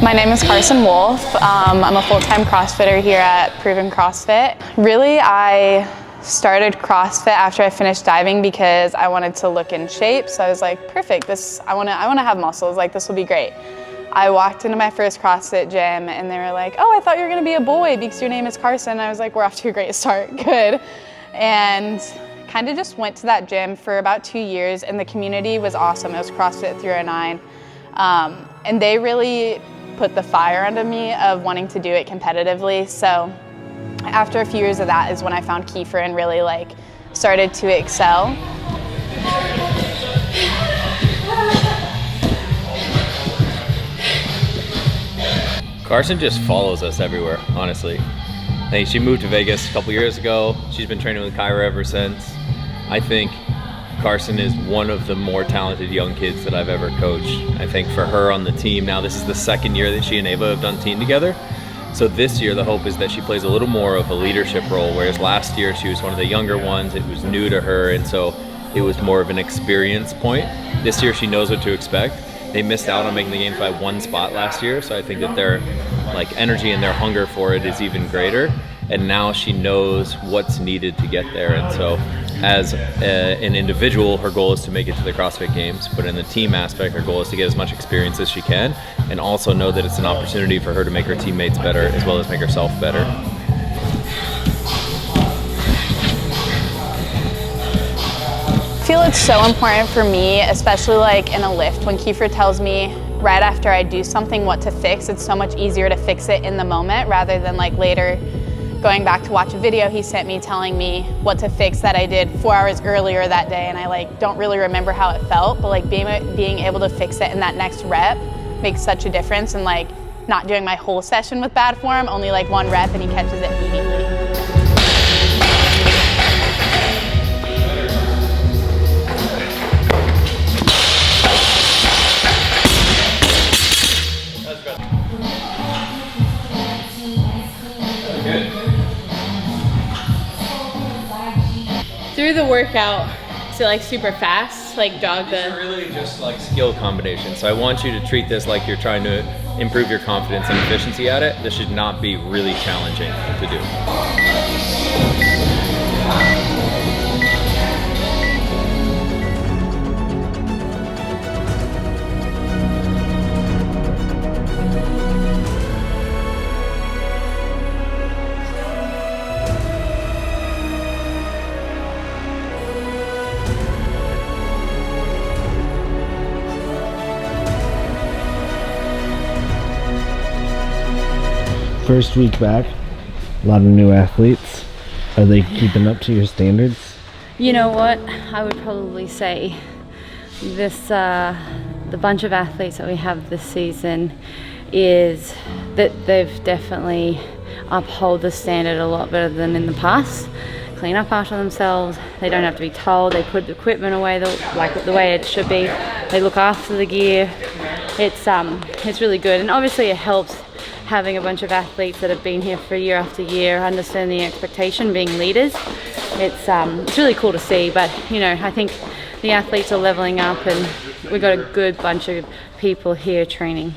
My name is Carson Wolfe. I'm a full-time CrossFitter here at Prvn CrossFit. Really, I started CrossFit after I finished diving because I wanted to look in shape. So I was like, perfect, I want to have muscles, like this will be great. I walked into my first CrossFit gym and they were like, oh, I thought you were gonna be a boy because your name is Carson. And I was like, we're off to a great start, good. And kind of just went to that gym for about 2 years and the community was awesome. It was CrossFit 309. And they really put the fire under me of wanting to do it competitively. So after a few years of that is when I found Kiefer and really started to excel. Carson just follows us everywhere, honestly. I think she moved to Vegas a couple years ago. She's been training with Kyra ever since. I think Carson is one of the more talented young kids that I've ever coached. I think for her on the team, now this is the second year that she and Ava have done team together. So this year the hope is that she plays a little more of a leadership role, whereas last year she was one of the younger ones. It was new to her, and so it was more of an experience point. This year she knows what to expect. They missed out on making the games by 1 spot last year, so I think that their energy and their hunger for it is even greater. And now she knows what's needed to get there. And so as an individual, her goal is to make it to the CrossFit Games, but in the team aspect, her goal is to get as much experience as she can and also know that it's an opportunity for her to make her teammates better as well as make herself better. I feel it's so important for me, especially in a lift, when Kiefer tells me right after I do something what to fix. It's so much easier to fix it in the moment rather than later going back to watch a video he sent me telling me what to fix that I did 4 hours earlier that day, and I don't really remember how it felt, but being able to fix it in that next rep makes such a difference, and not doing my whole session with bad form, only 1 rep and he catches it immediately. Through the workout, so super fast, jog the... It's really just skill combination. So I want you to treat this like you're trying to improve your confidence and efficiency at it. This should not be really challenging to do. First week back, a lot of new athletes. Are they keeping up to your standards? You know what? I would probably say this, the bunch of athletes that we have this season is that they've definitely upheld the standard a lot better than in the past. Clean up after themselves. They don't have to be told. They put the equipment away the way it should be. They look after the gear. It's really good, and obviously it helps having a bunch of athletes that have been here for year after year, understanding the expectation, being leaders. It's really cool to see, but I think the athletes are leveling up and we've got a good bunch of people here training.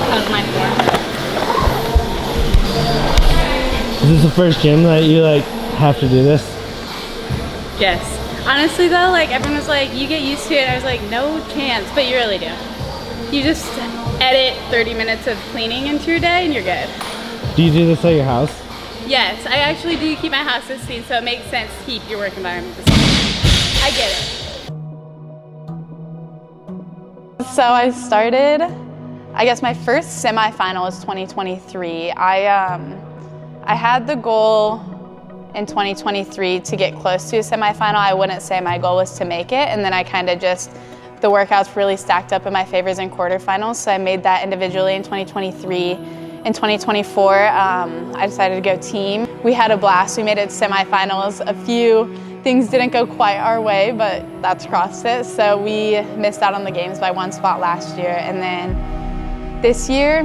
How's my form? Is this the first gym that you have to do this? Yes. Honestly though, everyone was you get used to it. I was no chance, but you really do. You just edit 30 minutes of cleaning into your day and you're good. Do you do this at your house? Yes, I actually do keep my house this clean, so it makes sense to keep your work environment the same. I get it. So I started, I guess my first semifinal was 2023. I had the goal in 2023 to get close to a semifinal. I wouldn't say my goal was to make it, and then I the workouts really stacked up in my favors in quarterfinals, so I made that individually in 2023. In 2024, I decided to go team. We had a blast. We made it to semifinals. A few things didn't go quite our way, but that's CrossFit, so we missed out on the games by 1 spot last year. And then this year,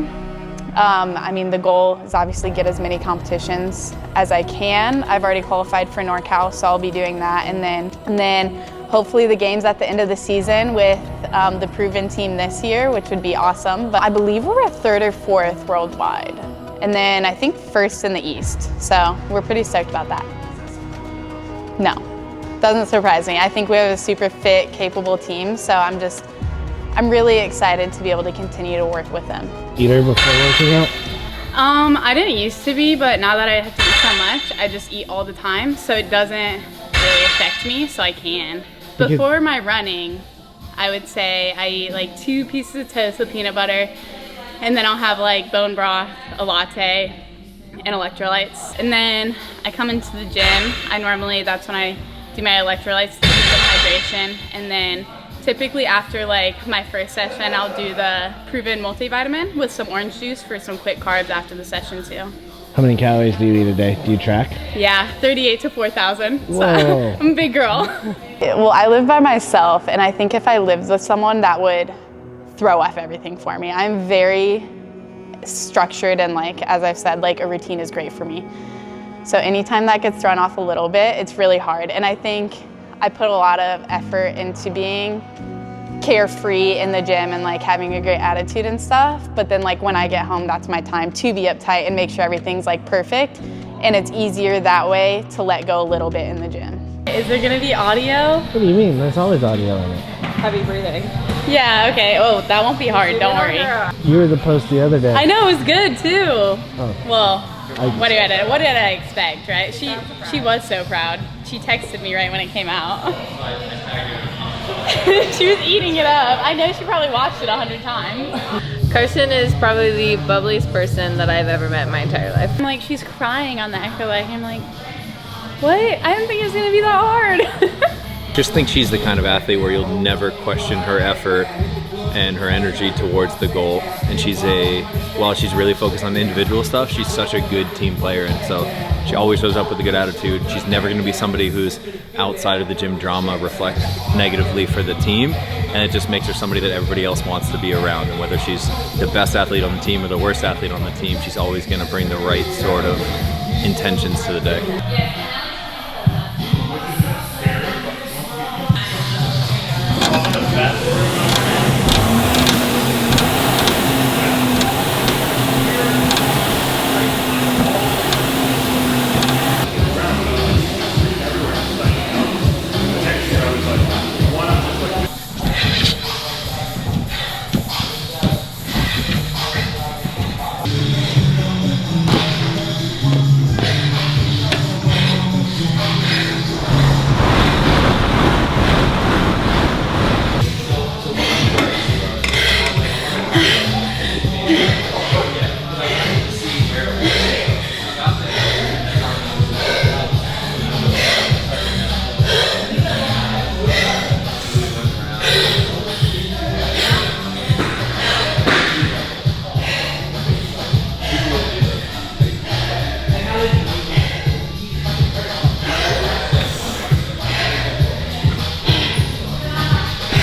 the goal is obviously get as many competitions as I can. I've already qualified for NorCal, so I'll be doing that. And then hopefully the games at the end of the season with the Prvn team this year, which would be awesome. But I believe we're a 3rd or 4th worldwide. And then I think 1st in the East. So we're pretty stoked about that. No, doesn't surprise me. I think we have a super fit, capable team. So I'm really excited to be able to continue to work with them. Eater before working out? I didn't used to be, but now that I have to eat so much, I just eat all the time. So it doesn't really affect me, so I can. Before my running, I would say I eat like 2 pieces of toast with peanut butter, and then I'll have like bone broth, a latte, and electrolytes. And then I come into the gym. That's when I do my electrolytes to keep some hydration. And then typically after like my first session, I'll do the Prvn multivitamin with some orange juice for some quick carbs after the session too. How many calories do you eat a day? Do you track? Yeah, 38 to 4,000. So Whoa. I'm a big girl. Well, I live by myself, and I think if I lived with someone, that would throw off everything for me. I'm very structured, and like, as I've said, like a routine is great for me. So anytime that gets thrown off a little bit, it's really hard. And I think I put a lot of effort into being carefree in the gym and like having a great attitude and stuff. But then like when I get home, that's my time to be uptight and make sure everything's like perfect. And it's easier that way to let go a little bit in the gym. Is there gonna be audio? What do you mean? There's always audio in it. Heavy breathing. Yeah, okay. Oh, that won't be hard, don't worry. You were the post the other day. I know, it was good too. Oh. Well, what did I expect, right? She was so proud. She texted me right when it came out. She was eating it up. I know she probably watched it 100 times. Carson is probably the bubbliest person that I've ever met in my entire life. I'm like, she's crying on the echo leg. I'm like, what? I didn't think it was gonna be that hard. Just think she's the kind of athlete where you'll never question her effort and her energy towards the goal. And while she's really focused on the individual stuff, she's such a good team player. And so she always shows up with a good attitude. She's never going to be somebody who's outside of the gym drama reflect negatively for the team. And it just makes her somebody that everybody else wants to be around. And whether she's the best athlete on the team or the worst athlete on the team, she's always going to bring the right sort of intentions to the day.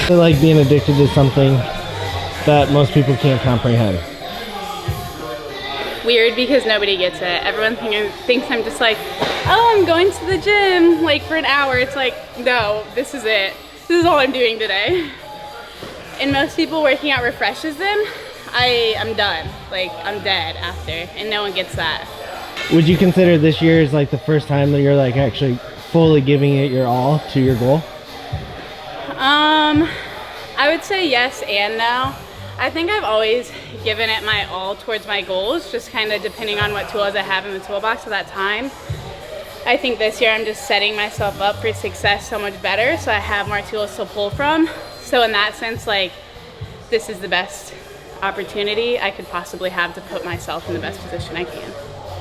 I like being addicted to something that most people can't comprehend. Weird because nobody gets it. Everyone thinks I'm just like, oh, I'm going to the gym like for an hour. It's like, no, this is it. This is all I'm doing today. And most people, working out refreshes them. I'm done. Like, I'm dead after, and no one gets that. Would you consider this year as like the first time that you're like actually fully giving it your all to your goal? I would say yes and no. I think I've always given it my all towards my goals, just kind of depending on what tools I have in the toolbox at that time. I think this year I'm just setting myself up for success so much better, so I have more tools to pull from. So in that sense, like, this is the best opportunity I could possibly have to put myself in the best position I can.